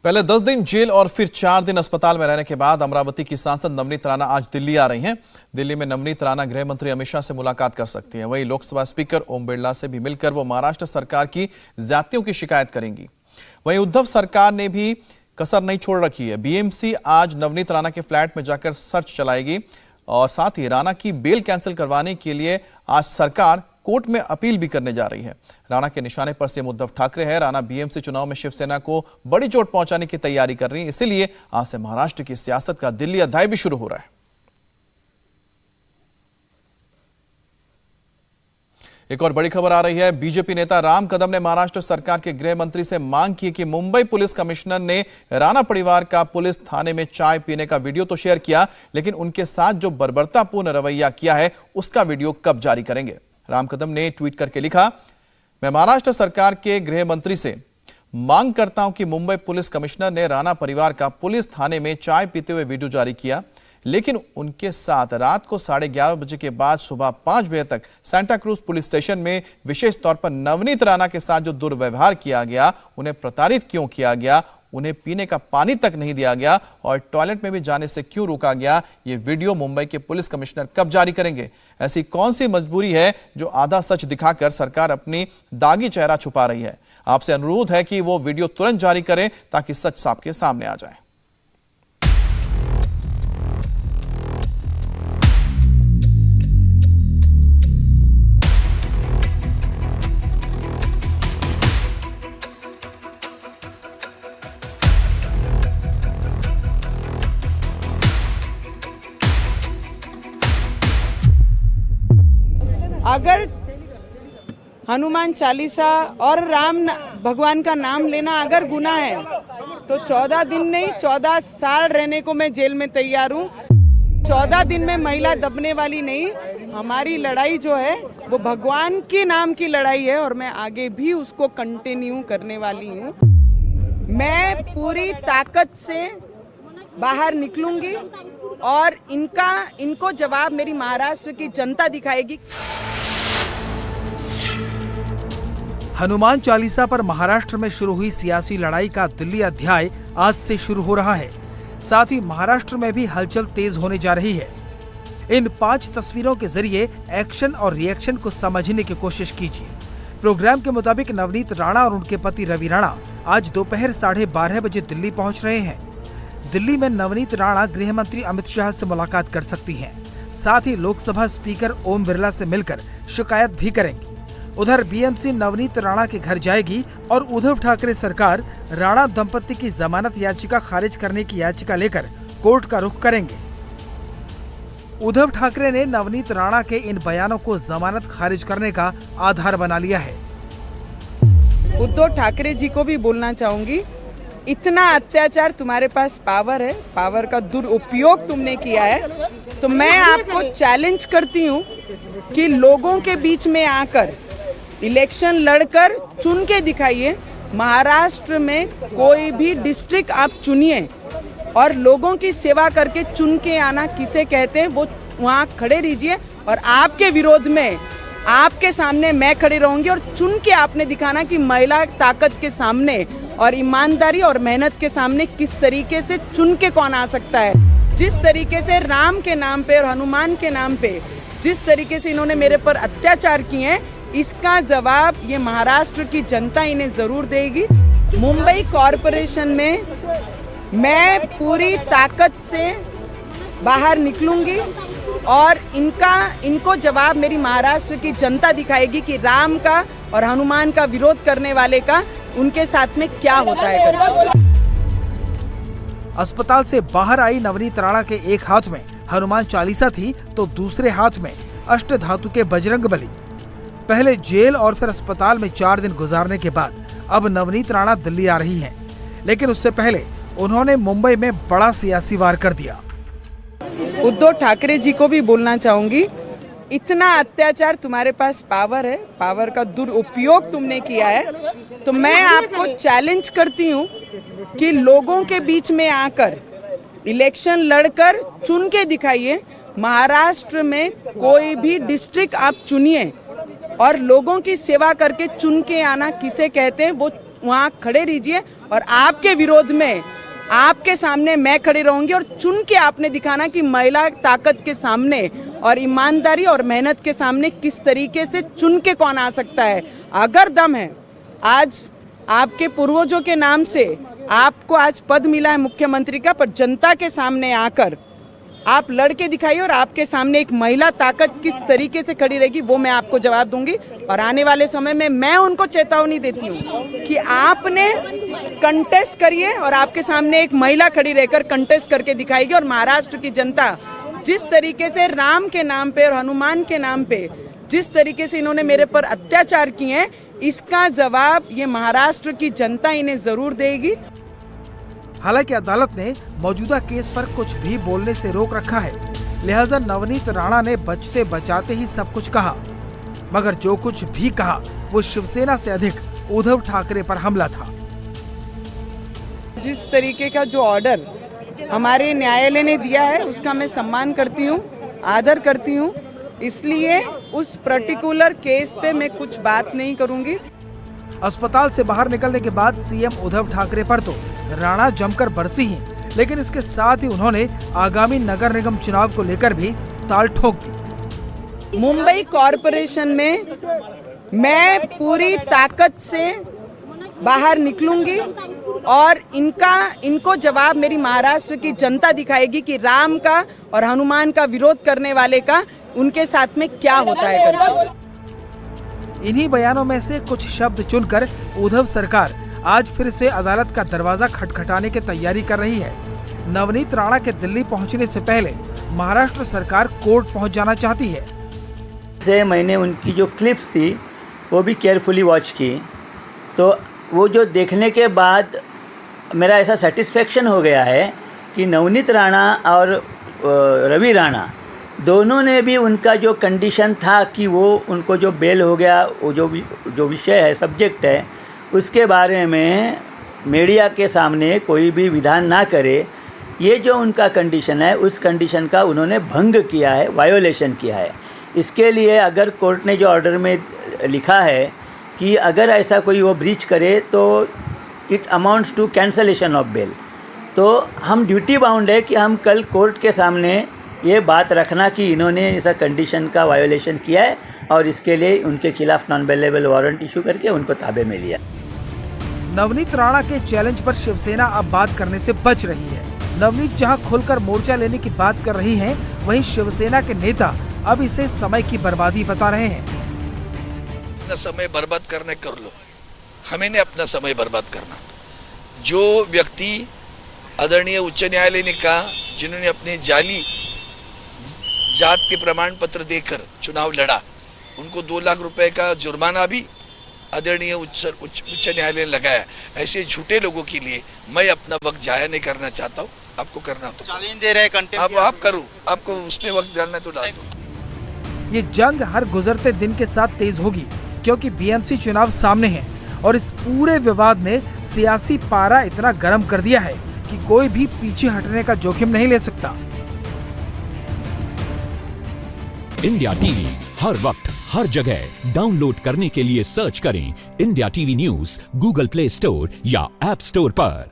पहले 10 दिन जेल और फिर 4 दिन अस्पताल में रहने के बाद अमरावती की सांसद नवनीत राणा आज दिल्ली आ रही हैं। दिल्ली में नवनीत राणा गृह मंत्री अमित शाह से मुलाकात कर सकती हैं। वहीं लोकसभा स्पीकर ओम बिरला से भी मिलकर वो महाराष्ट्र सरकार की ज्यादतियों की शिकायत करेंगी। वहीं उद्धव सरकार ने भी कसर नहीं छोड़ रखी है। बीएमसी आज नवनीत राणा के फ्लैट में जाकर सर्च चलाएगी और साथ ही राणा की बेल कैंसिल करवाने के लिए आज सरकार कोर्ट में अपील भी करने जा रही है। राणा के निशाने पर सीएम उद्धव ठाकरे है। राणा बीएमसी चुनाव में शिवसेना को बड़ी चोट पहुंचाने की तैयारी कर रही है, इसीलिए आज से महाराष्ट्र की सियासत का दिल्ली अध्याय भी शुरू हो रहा है। एक और बड़ी खबर आ रही है। बीजेपी नेता राम कदम ने महाराष्ट्र सरकार के गृह मंत्री से मांग की कि मुंबई पुलिस कमिश्नर ने राणा परिवार का पुलिस थाने में चाय पीने का वीडियो तो शेयर किया, लेकिन उनके साथ जो बर्बरतापूर्ण रवैया किया है उसका वीडियो कब जारी करेंगे। राम कदम ने ट्वीट करके लिखा, मैं महाराष्ट्र सरकार के गृह मंत्री से मांग करता हूं कि मुंबई पुलिस कमिश्नर ने राणा परिवार का पुलिस थाने में चाय पीते हुए वीडियो जारी किया, लेकिन उनके साथ रात को 11:30 बजे के बाद सुबह 5 बजे तक सांता क्रूज पुलिस स्टेशन में विशेष तौर पर नवनीत राणा के साथ जो दुर्व्यवहार किया गया, उन्हें प्रताड़ित क्यों किया गया, उन्हें पीने का पानी तक नहीं दिया गया और टॉयलेट में भी जाने से क्यों रोका गया, ये वीडियो मुंबई के पुलिस कमिश्नर कब जारी करेंगे। ऐसी कौन सी मजबूरी है जो आधा सच दिखाकर सरकार अपनी दागी चेहरा छुपा रही है। आपसे अनुरोध है कि वो वीडियो तुरंत जारी करें ताकि सच साफ के सामने आ जाए। अगर हनुमान चालीसा और राम भगवान का नाम लेना अगर गुनाह है तो 14 दिन नहीं 14 साल रहने को मैं जेल में तैयार हूँ। 14 दिन में महिला दबने वाली नहीं। हमारी लड़ाई जो है वो भगवान के नाम की लड़ाई है और मैं आगे भी उसको कंटिन्यू करने वाली हूँ। मैं पूरी ताकत से बाहर निकलूंगी और इनको जवाब मेरी महाराष्ट्र की जनता दिखाएगी। हनुमान चालीसा पर महाराष्ट्र में शुरू हुई सियासी लड़ाई का दिल्ली अध्याय आज से शुरू हो रहा है। साथ ही महाराष्ट्र में भी हलचल तेज होने जा रही है। इन 5 तस्वीरों के जरिए एक्शन और रिएक्शन को समझने की कोशिश कीजिए। प्रोग्राम के मुताबिक नवनीत राणा और उनके पति रवि राणा आज दोपहर 12:30 बजे दिल्ली पहुंच रहे हैं। दिल्ली में नवनीत राणा गृह मंत्री अमित शाह से मुलाकात कर सकती हैं। साथ ही लोकसभा स्पीकर ओम बिरला से मिलकर शिकायत भी करेंगी। उधर बीएमसी नवनीत राणा के घर जाएगी और उद्धव ठाकरे सरकार राणा दंपति की जमानत याचिका खारिज करने की याचिका लेकर कोर्ट का रुख करेंगे। उद्धव ठाकरे ने नवनीत राणा के इन बयानों को जमानत खारिज करने का आधार बना लिया है। उद्धव ठाकरे जी को भी बोलना चाहूंगी, इतना अत्याचार तुम्हारे पास पावर है, पावर का दुरुपयोग तुमने किया है, तो मैं आपको चैलेंज करती हूँ कि लोगों के बीच में आकर इलेक्शन लड़कर चुन के दिखाइए। महाराष्ट्र में कोई भी डिस्ट्रिक्ट आप चुनिए और लोगों की सेवा करके चुन के आना किसे कहते हैं, वो वहाँ खड़े रहिए और आपके विरोध में आपके सामने मैं खड़ी रहूंगी और चुन के आपने दिखाना कि महिला ताकत के सामने और ईमानदारी और मेहनत के सामने किस तरीके से चुन के कौन आ सकता है। जिस तरीके से राम के नाम पे और हनुमान के नाम पे जिस तरीके से इन्होंने मेरे पर अत्याचार किए हैं, इसका जवाब ये महाराष्ट्र की जनता इन्हें जरूर देगी। मुंबई कॉरपोरेशन में मैं पूरी ताकत से बाहर निकलूंगी और इनको जवाब मेरी महाराष्ट्र की जनता दिखाएगी कि राम का और हनुमान का विरोध करने वाले का उनके साथ में क्या होता है करके। अस्पताल से बाहर आई नवनीत राणा के एक हाथ में हनुमान चालीसा थी तो दूसरे हाथ में अष्टधातु के बजरंगबली। पहले जेल और फिर अस्पताल में 4 दिन गुजारने के बाद अब नवनीत राणा दिल्ली आ रही हैं, लेकिन उससे पहले उन्होंने मुंबई में बड़ा सियासी वार कर दिया। उद्धव ठाकरे जी को भी बोलना चाहूंगी, इतना अत्याचार तुम्हारे पास पावर है, पावर का दुरुपयोग तुमने किया है, तो मैं आपको चैलेंज करती हूँ कि लोगों के बीच में आकर इलेक्शन लड़कर चुन के दिखाइए। महाराष्ट्र में कोई भी डिस्ट्रिक्ट आप चुनिए और लोगों की सेवा करके चुन के आना किसे कहते हैं, वो वहाँ खड़े रहिए और आपके विरोध में आपके सामने मैं खड़ी रहूंगी और चुन के आपने दिखाना कि महिला ताकत के सामने और ईमानदारी और मेहनत के सामने किस तरीके से चुन के कौन आ सकता है। अगर दम है, आज आपके पूर्वजों के नाम से आपको आज पद मिला है मुख्यमंत्री का, पर जनता के सामने आकर आप लड़के दिखाइए और आपके सामने एक महिला ताकत किस तरीके से खड़ी रहेगी वो मैं आपको जवाब दूंगी। और आने वाले समय में मैं उनको चेतावनी देती हूँ कि आपने कंटेस्ट करिए और आपके सामने एक महिला खड़ी रहकर कंटेस्ट करके दिखाएगी। और महाराष्ट्र की जनता जिस तरीके से राम के नाम पे और हनुमान के नाम पे जिस तरीके से इन्होंने मेरे पर अत्याचार किए हैं, इसका जवाब ये महाराष्ट्र की जनता इन्हें जरूर देगी। हालांकि अदालत ने मौजूदा केस पर कुछ भी बोलने से रोक रखा है, लिहाजा नवनीत राणा ने बचते बचाते ही सब कुछ कहा। मगर जो कुछ भी कहा वो शिवसेना से अधिक उद्धव ठाकरे पर हमला था। जिस तरीके का जो ऑर्डर हमारे न्यायालय ने दिया है उसका मैं सम्मान करती हूँ, आदर करती हूँ, इसलिए उस पर्टिकुलर केस पे मैं कुछ बात नहीं करूंगी। अस्पताल से बाहर निकलने के बाद सीएम उद्धव ठाकरे पर तो राणा जमकर बरसी ही, लेकिन इसके साथ ही उन्होंने आगामी नगर निगम चुनाव को लेकर भी ताल ठोक दी। मुंबई कॉरपोरेशन में मैं पूरी ताकत से बाहर निकलूंगी और इनको जवाब मेरी महाराष्ट्र की जनता दिखाएगी कि राम का और हनुमान का विरोध करने वाले का उनके साथ में क्या होता है करके। इन्हीं बयानों में से कुछ शब्द चुनकर उद्धव सरकार आज फिर से अदालत का दरवाजा खटखटाने की तैयारी कर रही है। नवनीत राणा के दिल्ली पहुंचने से पहले महाराष्ट्र सरकार कोर्ट पहुंच जाना चाहती है। मैंने उनकी जो क्लिप्स थी वो भी केयरफुली वॉच की, तो वो जो देखने के बाद मेरा ऐसा सेटिस्फेक्शन हो गया है कि नवनीत राणा और रवि राणा दोनों ने भी उनका जो कंडीशन था कि वो उनको जो बेल हो गया, वो जो विषय है, सब्जेक्ट है, उसके बारे में मीडिया के सामने कोई भी विधान ना करे, ये जो उनका कंडीशन है उस कंडीशन का उन्होंने भंग किया है, वायोलेशन किया है। इसके लिए अगर कोर्ट ने जो ऑर्डर में लिखा है कि अगर ऐसा कोई वो ब्रीच करे तो it amounts to cancellation of bail, तो हम ड्यूटी बाउंड है कि हम कल कोर्ट के सामने ये बात रखना कि इन्होंने ऐसा कंडीशन का वायोलेशन किया है और इसके लिए उनके खिलाफ नॉन बेलेबल वारंट इशू करके उनको ताबे में लिया। नवनीत राणा के चैलेंज पर शिवसेना अब बात करने से बच रही है। नवनीत जहां खुलकर मोर्चा लेने की बात कर रही हैं, वहीं शिवसेना के नेता अब इसे समय की बर्बादी बता रहे हैं। अपना समय बर्बाद करने कर लो, हमें नहीं अपना समय बर्बाद करना। जो व्यक्ति आदरणीय उच्च न्यायालय ने कहा, जिन्होंने अपने जाली जात के प्रमाण पत्र देकर चुनाव लड़ा, उनको 2 लाख रुपए का जुर्माना भी आदरणीय उच्च न्यायालय ने लगाया। ऐसे झूठे लोगों के लिए मैं अपना वक्त जाया नहीं करना चाहता हूँ। आपको करना तो चैलेंज दे रहे कंटेंट आप करो, आपको उसमें वक्त डालना तो डाल दो। ये जंग हर गुजरते दिन के साथ तेज होगी, क्योंकि बीएमसी चुनाव सामने है और इस पूरे विवाद ने सियासी पारा इतना गर्म कर दिया है कि कोई भी पीछे हटने का जोखिम नहीं ले सकता। इंडिया टीवी हर वक्त हर जगह डाउनलोड करने के लिए सर्च करें India TV news Google play store या ऐप स्टोर पर।